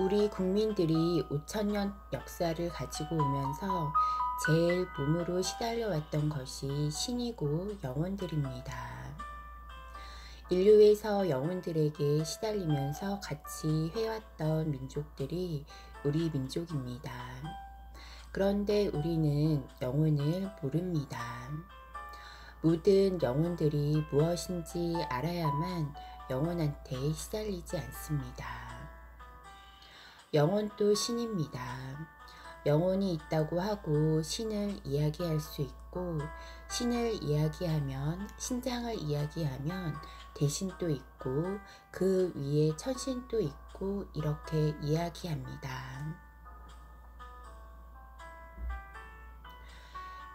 우리 국민들이 5천년 역사를 가지고 오면서 제일 몸으로 시달려왔던 것이 신이고 영혼들입니다. 인류에서 영혼들에게 시달리면서 같이 해왔던 민족들이 우리 민족입니다. 그런데 우리는 영혼을 모릅니다. 모든 영혼들이 무엇인지 알아야만 영혼한테 시달리지 않습니다. 영혼도 신입니다. 영혼이 있다고 하고 신을 이야기할 수 있고, 신을 이야기하면, 신장을 이야기하면 대신도 있고, 그 위에 천신도 있고, 이렇게 이야기합니다.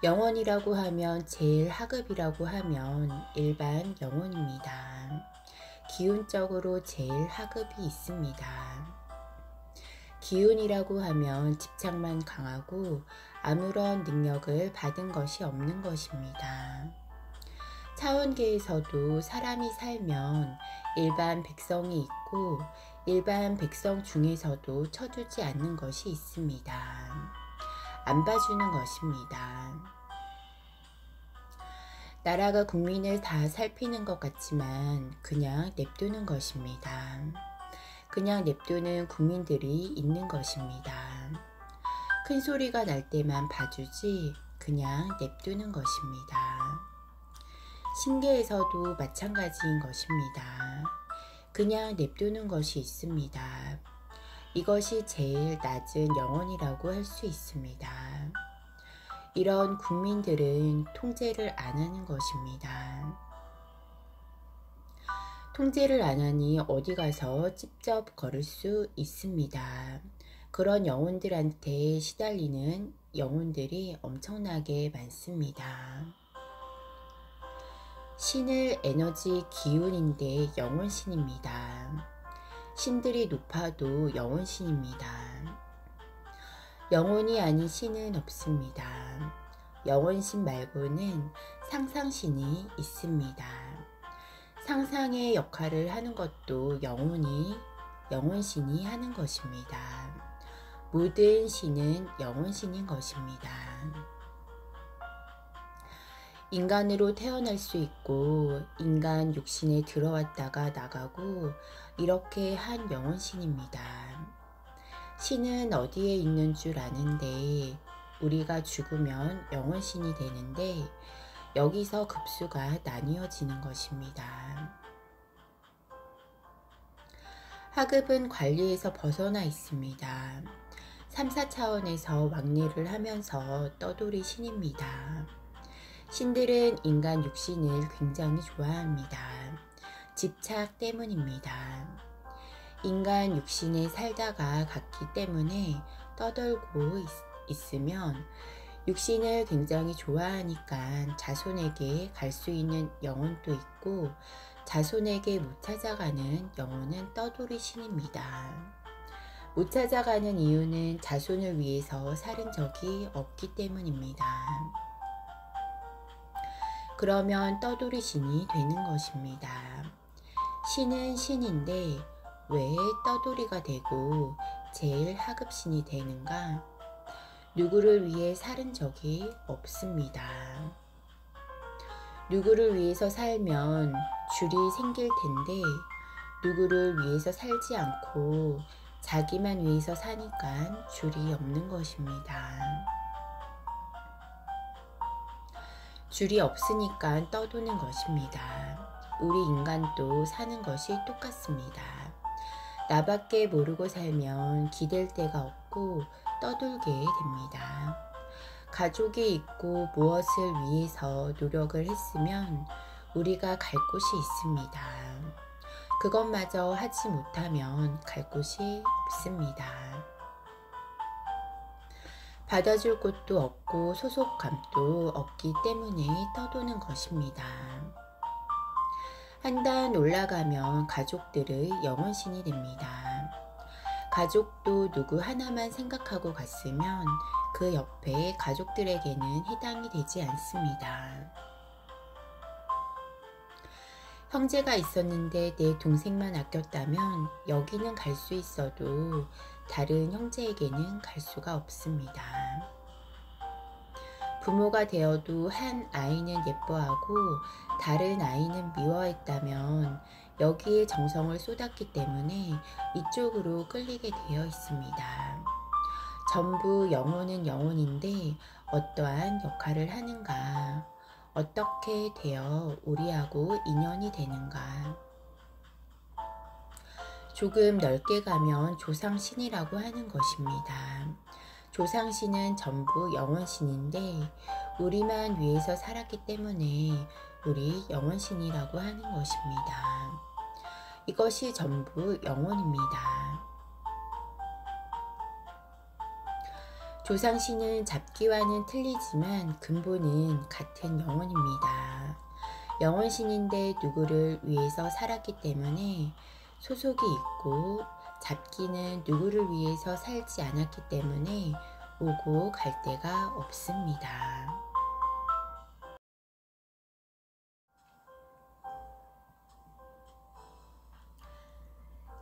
영혼이라고 하면 제일 하급이라고 하면 일반 영혼입니다. 기운적으로 제일 하급이 있습니다. 기운이라고 하면 집착만 강하고 아무런 능력을 받은 것이 없는 것입니다. 차원계에서도 사람이 살면 일반 백성이 있고 일반 백성 중에서도 쳐주지 않는 것이 있습니다. 안 봐주는 것입니다. 나라가 국민을 다 살피는 것 같지만 그냥 냅두는 것입니다. 그냥 냅두는 국민들이 있는 것입니다. 큰 소리가 날 때만 봐주지 그냥 냅두는 것입니다. 신계에서도 마찬가지인 것입니다. 그냥 냅두는 것이 있습니다. 이것이 제일 낮은 영혼이라고 할 수 있습니다. 이런 국민들은 통제를 안 하는 것입니다. 통제를 안 하니 어디 가서 찝쩍 걸을 수 있습니다. 그런 영혼들한테 시달리는 영혼들이 엄청나게 많습니다. 신을 에너지 기운인데 영혼신입니다. 신들이 높아도 영혼신입니다. 영혼이 아닌 신은 없습니다. 영혼신 말고는 상상신이 있습니다. 상상의 역할을 하는 것도 영혼신이 하는 것입니다. 모든 신은 영혼신인 것입니다. 인간으로 태어날 수 있고 인간 육신에 들어왔다가 나가고 이렇게 한 영혼신입니다. 신은 어디에 있는 줄 아는데 우리가 죽으면 영혼신이 되는데 여기서 급수가 나뉘어지는 것입니다. 하급은 관리에서 벗어나 있습니다. 3, 4차원에서 왕래를 하면서 떠돌이 신입니다. 신들은 인간 육신을 굉장히 좋아합니다. 집착 때문입니다. 인간 육신에 살다가 갔기 때문에 떠돌고 있으면 육신을 굉장히 좋아하니까 자손에게 갈 수 있는 영혼도 있고 자손에게 못 찾아가는 영혼은 떠돌이 신입니다. 못 찾아가는 이유는 자손을 위해서 살은 적이 없기 때문입니다. 그러면 떠돌이 신이 되는 것입니다. 신은 신인데 왜 떠돌이가 되고 제일 하급신이 되는가? 누구를 위해 살은 적이 없습니다. 누구를 위해서 살면 줄이 생길 텐데 누구를 위해서 살지 않고 자기만 위해서 사니까 줄이 없는 것입니다. 줄이 없으니까 떠도는 것입니다. 우리 인간도 사는 것이 똑같습니다. 나밖에 모르고 살면 기댈 데가 없고 떠돌게 됩니다. 가족이 있고 무엇을 위해서 노력을 했으면 우리가 갈 곳이 있습니다. 그것마저 하지 못하면 갈 곳이 없습니다. 받아줄 곳도 없고 소속감도 없기 때문에 떠도는 것입니다. 한 단 올라가면 가족들의 영혼신이 됩니다. 가족도 누구 하나만 생각하고 갔으면 그 옆에 가족들에게는 해당이 되지 않습니다. 형제가 있었는데 내 동생만 아꼈다면 여기는 갈 수 있어도 다른 형제에게는 갈 수가 없습니다. 부모가 되어도 한 아이는 예뻐하고 다른 아이는 미워했다면 여기에 정성을 쏟았기 때문에 이쪽으로 끌리게 되어 있습니다. 전부 영혼은 영혼인데 어떠한 역할을 하는가? 어떻게 되어 우리하고 인연이 되는가? 조금 넓게 가면 조상신이라고 하는 것입니다. 조상신은 전부 영원신인데 우리만 위해서 살았기 때문에 우리 영원신이라고 하는 것입니다. 이것이 전부 영혼입니다. 조상신은 잡기와는 틀리지만 근본은 같은 영혼입니다. 영혼신인데 누구를 위해서 살았기 때문에 소속이 있고 잡기는 누구를 위해서 살지 않았기 때문에 오고 갈 데가 없습니다.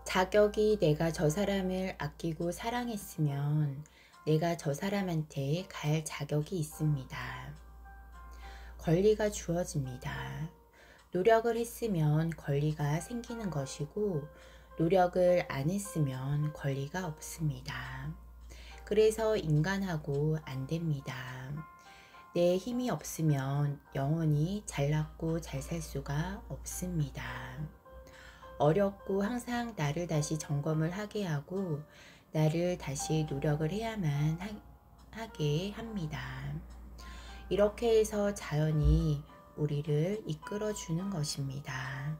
자격이 내가 저 사람을 아끼고 사랑했으면 내가 저 사람한테 갈 자격이 있습니다. 권리가 주어집니다. 노력을 했으면 권리가 생기는 것이고 노력을 안 했으면 권리가 없습니다. 그래서 인간하고 안 됩니다. 내 힘이 없으면 영원히 잘났고 잘 살 수가 없습니다. 어렵고 항상 나를 다시 점검을 하게 하고 나를 다시 노력을 해야만 하게 합니다. 이렇게 해서 자연이 우리를 이끌어 주는 것입니다.